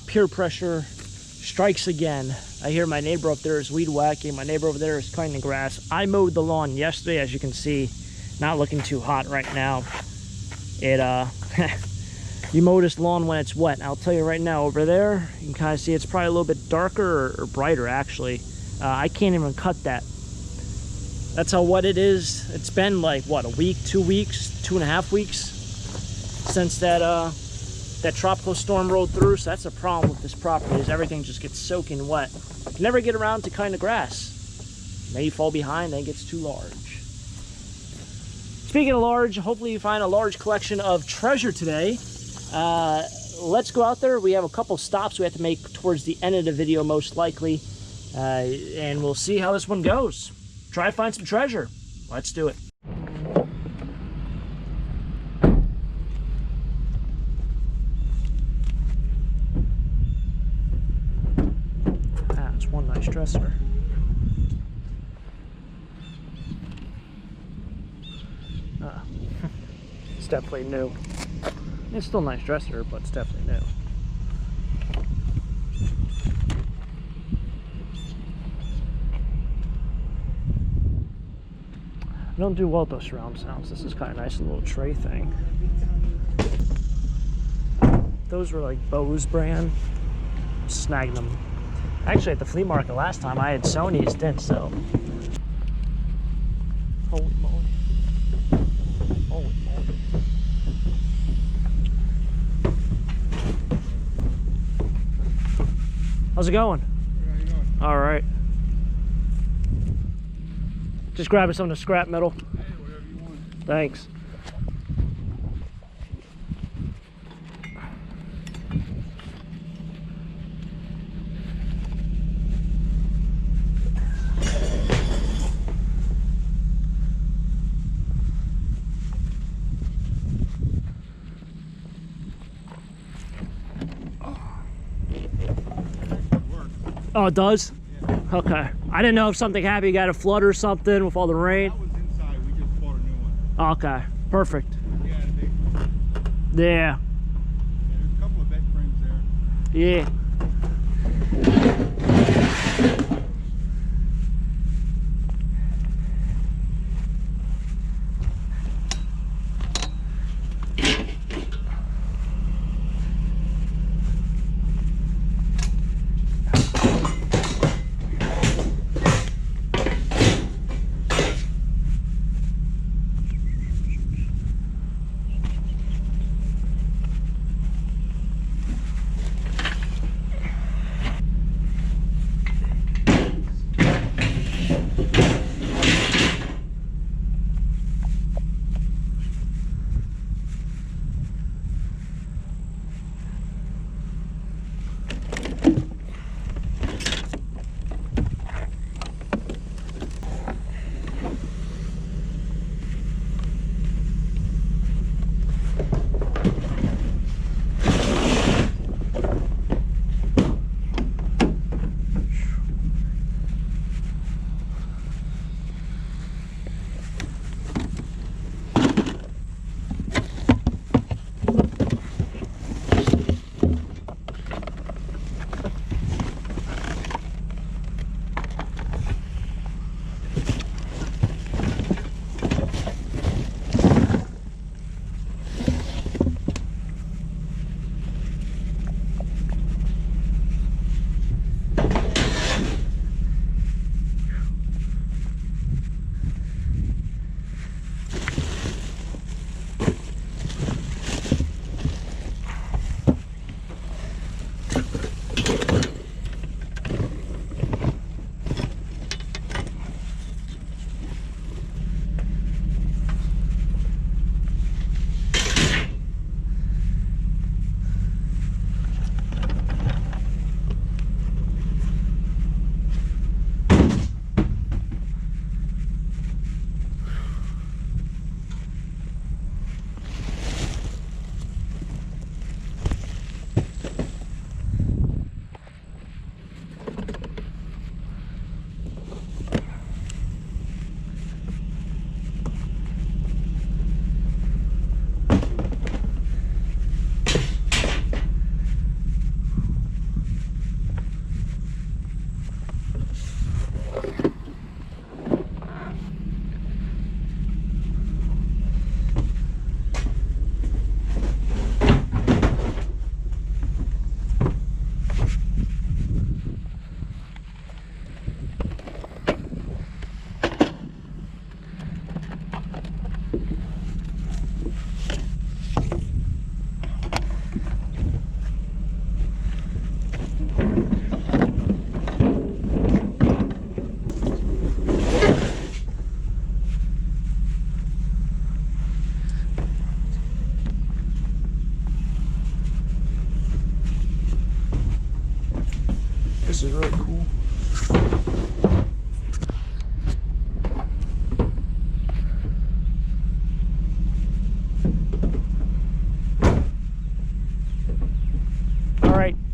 peer pressure strikes again. I hear my neighbor up there is weed whacking. My neighbor over there is cutting the grass. I mowed the lawn yesterday, as you can see. Not looking too hot right now. It you mow this lawn when it's wet. I'll tell you right now, over there you can kind of see it's probably a little bit darker or brighter actually. I can't even cut that. That's how wet it is. It's been like what, a week, 2 weeks, 2.5 weeks since that tropical storm rolled through. So that's a problem with this property, is everything just gets soaking wet. Can never get around to cutting the grass. May fall behind, then it gets too large. Speaking of large, hopefully you find a large collection of treasure today. Let's go out there. We have a couple stops we have to make towards the end of the video, most likely, and we'll see how this one goes. Try to find some treasure. Let's do it. That's one nice dresser. It's definitely new. It's still a nice dresser, but it's definitely new. I don't do well with those surround sounds. This is kind of nice, a little tray thing. Those were like Bose brand. Snagged them. Actually, at the flea market last time, I had Sony's, didn't so. Holy moly. Holy moly. How's it going? How you doing? All right. Just grabbing some of the scrap metal. Hey, whatever you want. Thanks. Oh, it does? Yeah. Okay. I didn't know if something happened, you got a flood or something with all the rain. That was inside. We just bought a new one. Okay. Perfect. Yeah, big. Yeah. Yeah, there's a couple of bed frames there. Yeah.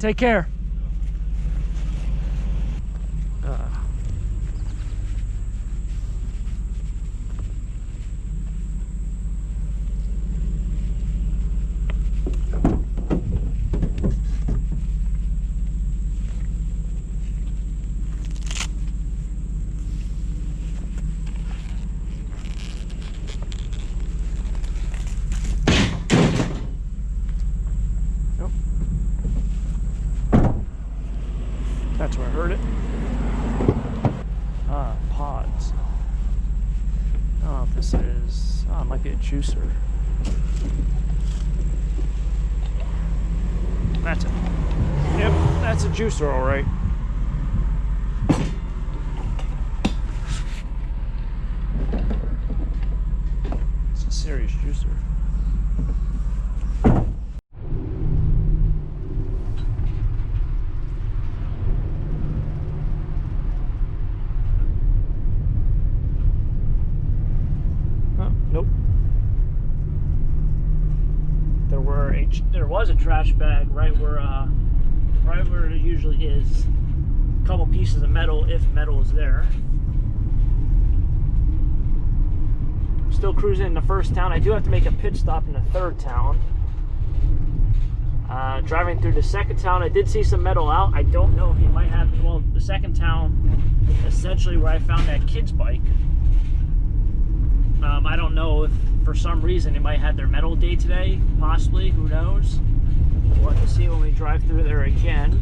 Take care. That's where I heard it. Pods. I don't know if this is... Oh, it might be a juicer. That's it. Yep, that's a juicer, all right. It's a serious juicer. Nope. There was a trash bag right where it usually is. A couple pieces of metal, if metal is there. Still cruising in the first town. I do have to make a pit stop in the third town. Driving through the second town, I did see some metal out. I don't know if he might have. Well, the second town, essentially where I found that kid's bike. I don't know if for some reason it might have their metal day today, possibly, who knows. We'll have to see when we drive through there again.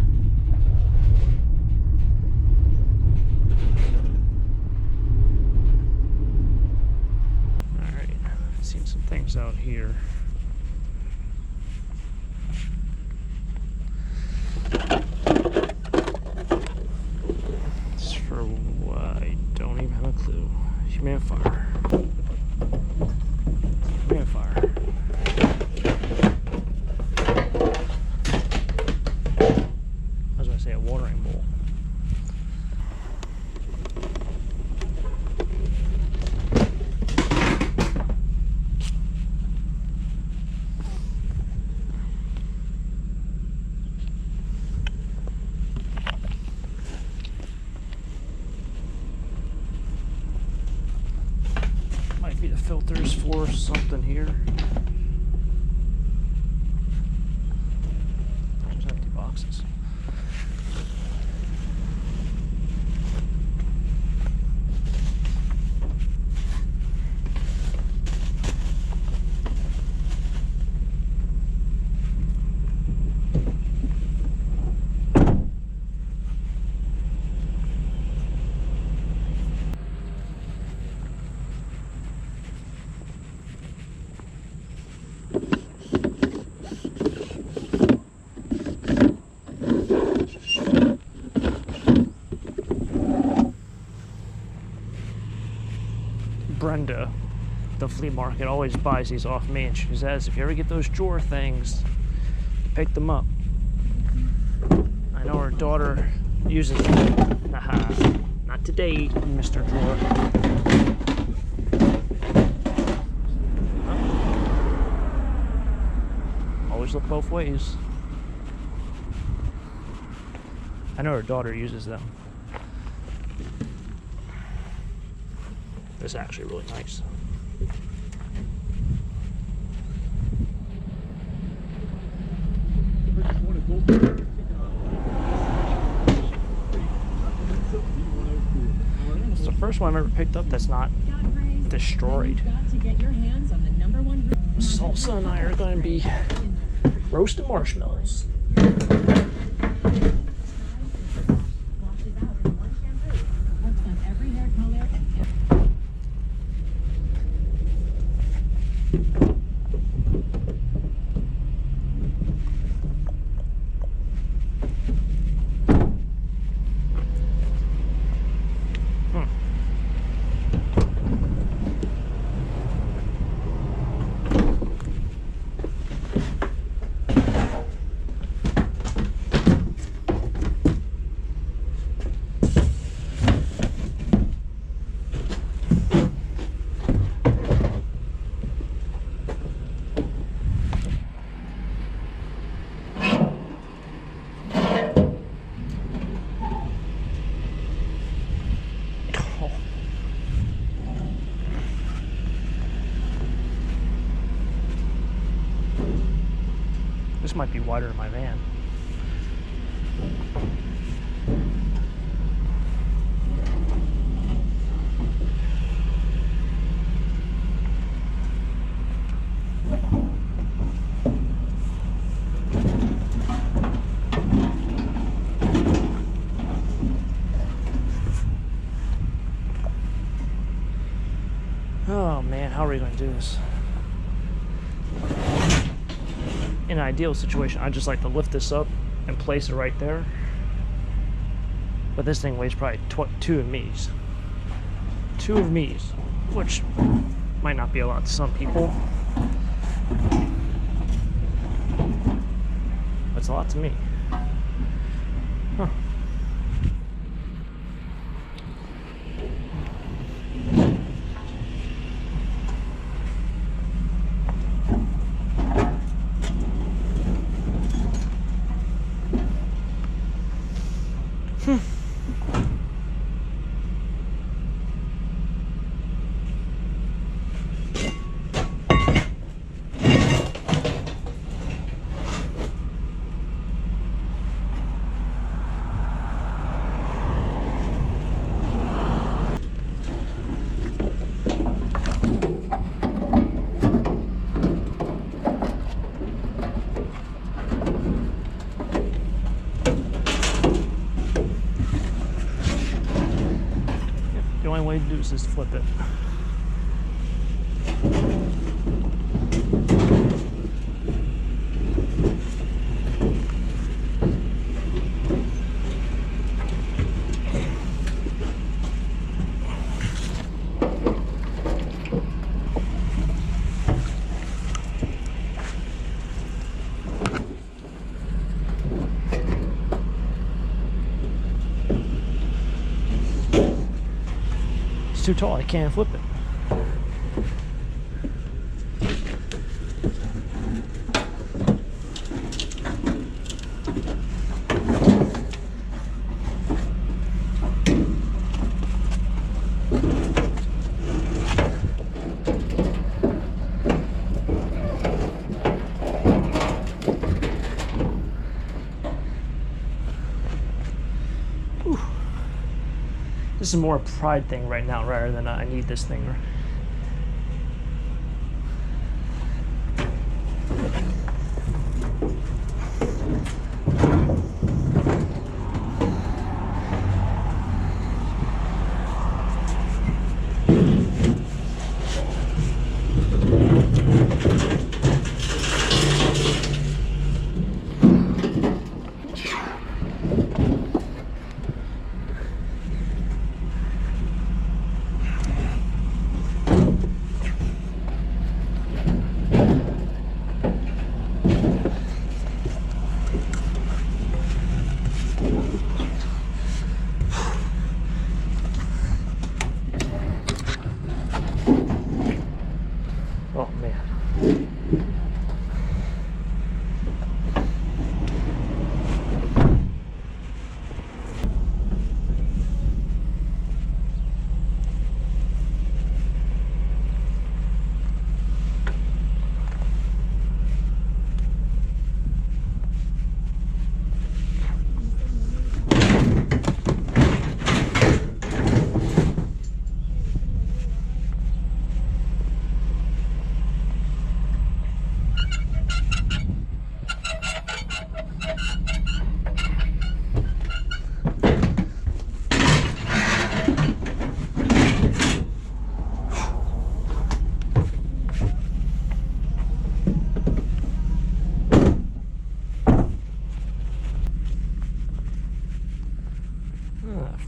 Alright, I've seen some things out here. It's for what? I don't even have a clue. Humidifier. Humidifier. I was going to say a watering bowl. Might be the filters for something here. Just empty boxes. Brenda, the flea market, always buys these off me, and she says, if you ever get those drawer things, pick them up. I know her daughter uses them. Haha, not today, Mr. Drawer. Always look both ways. I know her daughter uses them. It's actually really nice. It's the first one I've ever picked up that's not destroyed. Salsa and I are going to be roasting marshmallows. might be wider than my van. Oh man, how are we going to do this? In an ideal situation, I'd just like to lift this up and place it right there. But this thing weighs probably 2 of me's. 2 of me's, which might not be a lot to some people. But it's a lot to me. Huh. The only way to do this is to flip it. Too tall, I can't flip it. This is more a pride thing right now rather than I need this thing. Oh man.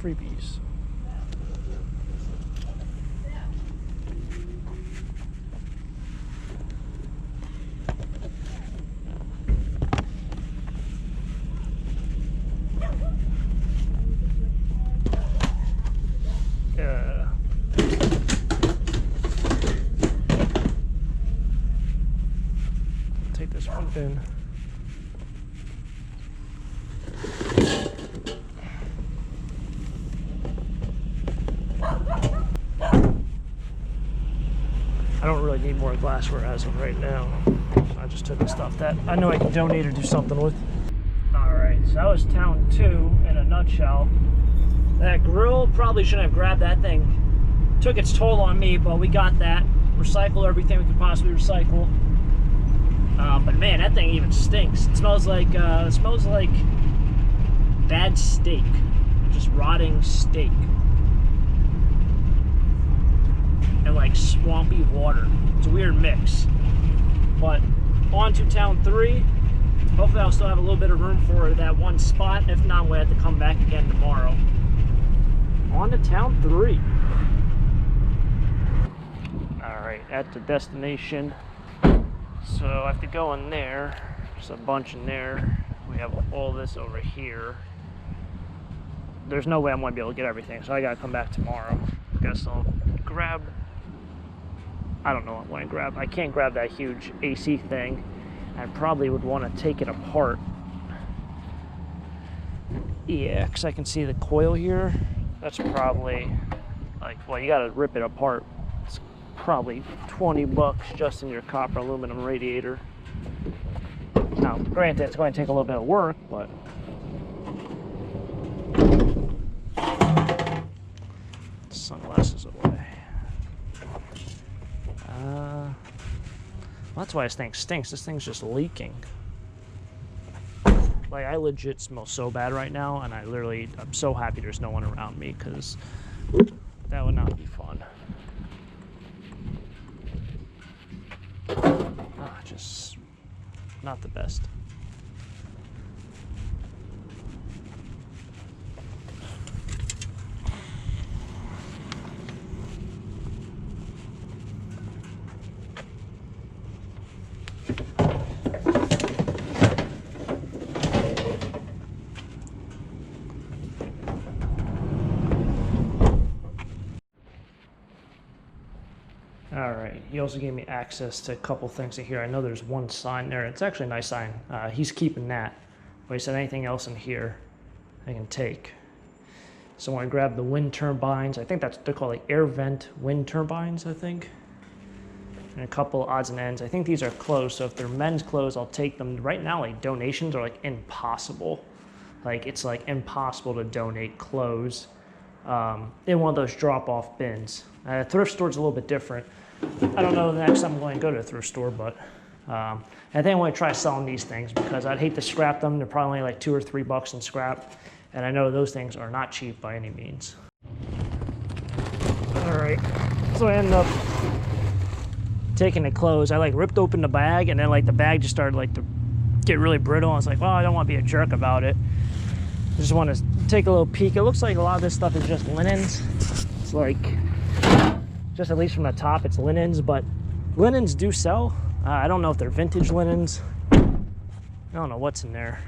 Freebies. Take this one in. I don't really need more glassware as of right now. So I just took the stuff that I know I can donate or do something with. Alright, so that was town 2 in a nutshell. That grill, probably shouldn't have grabbed that thing. Took its toll on me, but we got that. Recycle everything we could possibly recycle. But man, that thing even stinks. It smells like bad steak. Just rotting steak. And like swampy water. It's a weird mix. But on to town 3. Hopefully I'll still have a little bit of room for that one spot. If not, we'll have to come back again tomorrow. On to town 3. Alright, at the destination. So I have to go in there. There's a bunch in there. We have all this over here. There's no way I'm going to be able to get everything, so I got to come back tomorrow. Guess I'll grab... I don't know what I'm going to grab. I can't grab that huge AC thing. I probably would want to take it apart. Yeah, because I can see the coil here. That's probably, like, well, you got to rip it apart. It's probably 20 bucks just in your copper aluminum radiator. Now, granted, it's going to take a little bit of work, but... Sunglasses away. Well, that's why this thing stinks. This thing's just leaking. Like, I legit smell so bad right now, and I'm so happy there's no one around me, because that would not be fun. Just not the best. Alright, he also gave me access to a couple things in here. I know there's one sign there. It's actually a nice sign. He's keeping that. But he said anything else in here I can take. So when I grab the wind turbines, I think they're called like air vent wind turbines, I think. And a couple odds and ends. I think these are closed, so if they're men's clothes, I'll take them. Right now, like, donations are like impossible. Like, it's like impossible to donate clothes in one of those drop-off bins. Thrift store's a little bit different. I don't know the next time I'm going to go to a thrift store, but I think I'm going to try selling these things because I'd hate to scrap them. They're probably like $2 or $3 in scrap, and I know those things are not cheap by any means. All right, so I ended up taking the clothes. I like ripped open the bag, and then like the bag just started like to get really brittle. I was like, well, I don't want to be a jerk about it. I just want to take a little peek. It looks like a lot of this stuff is just linens. It's like, just at least from the top, it's linens, but linens do sell. I don't know if they're vintage linens. I don't know what's in there.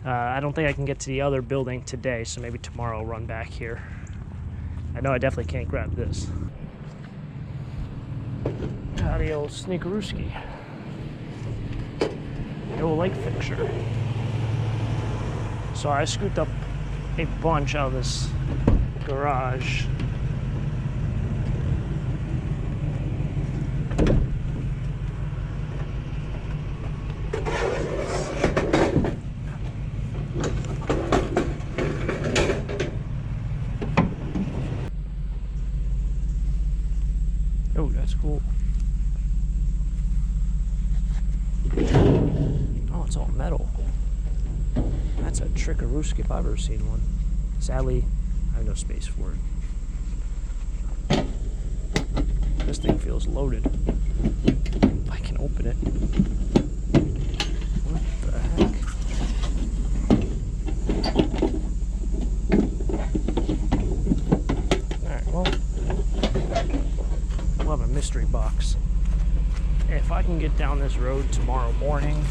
I don't think I can get to the other building today, so maybe tomorrow I'll run back here. I know I definitely can't grab this. The old sneakerooski. The old light fixture. So I scooped up a bunch out of this garage. Oh, that's cool. Oh, it's all metal. That's a Trickarooski if I've ever seen one. Sadly, I have no space for it. This thing feels loaded. If I can open it. What the heck? Alright, well, we'll have a mystery box. If I can get down this road tomorrow morning,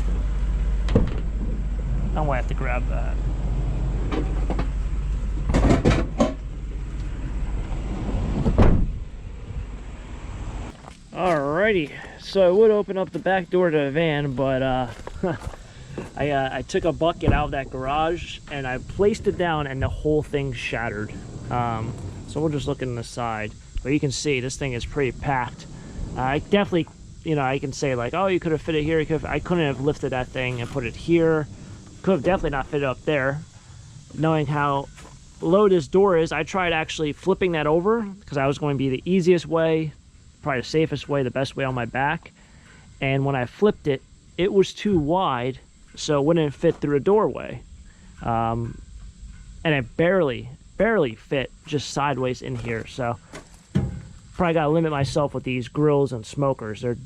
I'm gonna have to grab that. Alrighty, so I would open up the back door to the van, but I took a bucket out of that garage and I placed it down and the whole thing shattered. So we'll just look in the side. But you can see this thing is pretty packed. I definitely, you know, I can say like, oh, you could have fit it here. I couldn't have lifted that thing and put it here. Could have definitely not fit it up there. Knowing how low this door is, I tried actually flipping that over because I was going to be the easiest way, probably the safest way, the best way on my back. And when I flipped it, it was too wide, so it wouldn't fit through a doorway. And it barely fit just sideways in here. So probably got to limit myself with these grills and smokers. They're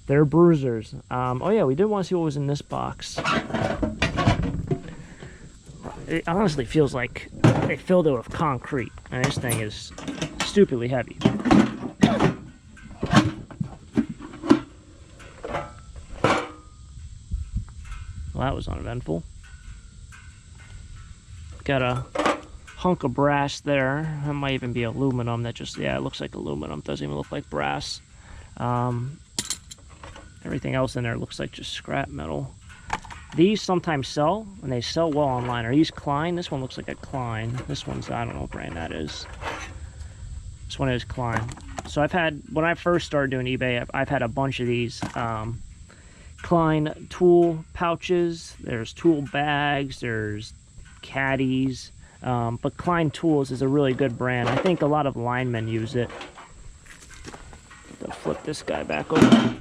they're bruisers. Oh yeah, we did want to see what was in this box. It honestly feels like they filled it with concrete, and this thing is stupidly heavy. Well, that was uneventful. Got a hunk of brass there. That might even be aluminum. That just, yeah, it looks like aluminum. Doesn't even look like brass. Everything else in there looks like just scrap metal. These sometimes sell, and they sell well online. Are these Klein? This one looks like a Klein. This one's, I don't know what brand that is. This one is Klein. So I've had, when I first started doing eBay, I've had a bunch of these Klein tool pouches. There's tool bags. There's caddies. But Klein Tools is a really good brand. I think a lot of linemen use it. I'll flip this guy back over.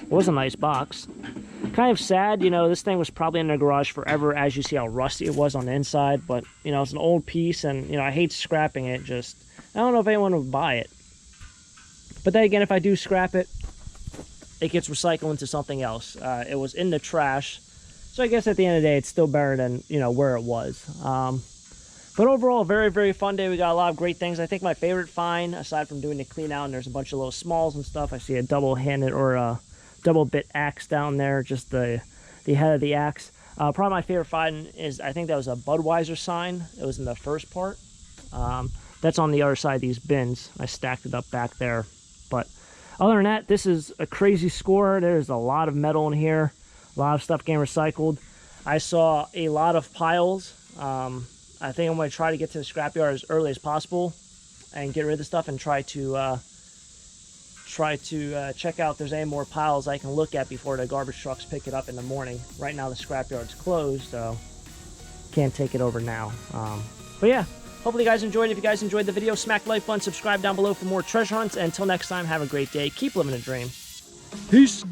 It was a nice box. Kind of sad, you know, this thing was probably in the garage forever, as you see how rusty it was on the inside. But, you know, it's an old piece, and, you know, I hate scrapping it. Just, I don't know if anyone would buy it. But then again, if I do scrap it, it gets recycled into something else. It was in the trash. So I guess at the end of the day, it's still better than, you know, where it was. But overall, very, very fun day. We got a lot of great things. I think my favorite find, aside from doing the clean out, and there's a bunch of little smalls and stuff. I see a double-handed or a double bit axe down there, just the head of the axe. Probably my favorite find is, I think that was a Budweiser sign. It was in the first part. That's on the other side of these bins. I stacked it up back there. But other than that, this is a crazy score. There's a lot of metal in here, a lot of stuff getting recycled. I saw a lot of piles. I think I'm going to try to get to the scrapyard as early as possible and get rid of the stuff, and try to check out if there's any more piles I can look at before the garbage trucks pick it up in the morning. Right now the scrapyard's closed, so can't take it over now. But yeah, hopefully you guys enjoyed it. If you guys enjoyed the video, smack the like button, subscribe down below for more treasure hunts, and until next time, have a great day. Keep living a dream. Peace.